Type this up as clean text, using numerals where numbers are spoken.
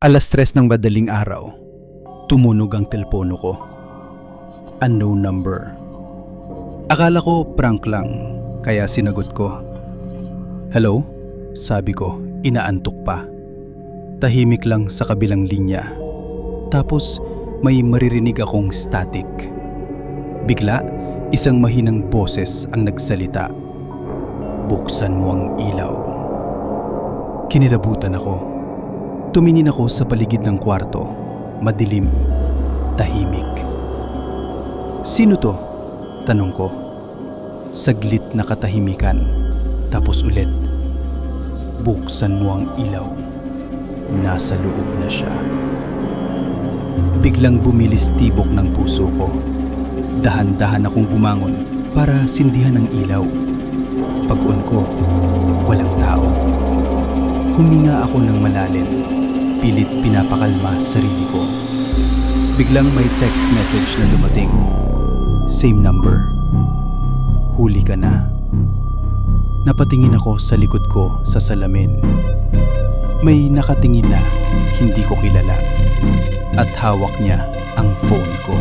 3:00 ng madaling araw, tumunog ang telepono ko. Unknown number. Akala ko prank lang, kaya sinagot ko. Hello? Sabi ko, inaantok pa. Tahimik lang sa kabilang linya. Tapos may maririnig akong static. Bigla, isang mahinang boses ang nagsalita. Buksan mo ang ilaw. Kinilabutan ako. Tumingin ako sa paligid ng kwarto. Madilim, tahimik. Sino to? Tanong ko. Saglit na katahimikan. Tapos ulit. Buksan mo ang ilaw. Nasa loob na siya. Biglang bumilis tibok ng puso ko. Dahan-dahan akong bumangon para sindihan ang ilaw. Pag-on ko, walang tao. Huminga ako ng malalim. Pilit pinapakalma sarili ko. Biglang may text message na dumating. Same number. Huli ka na. Napatingin ako sa likod ko sa salamin. May nakatingin na hindi ko kilala. At hawak niya ang phone ko.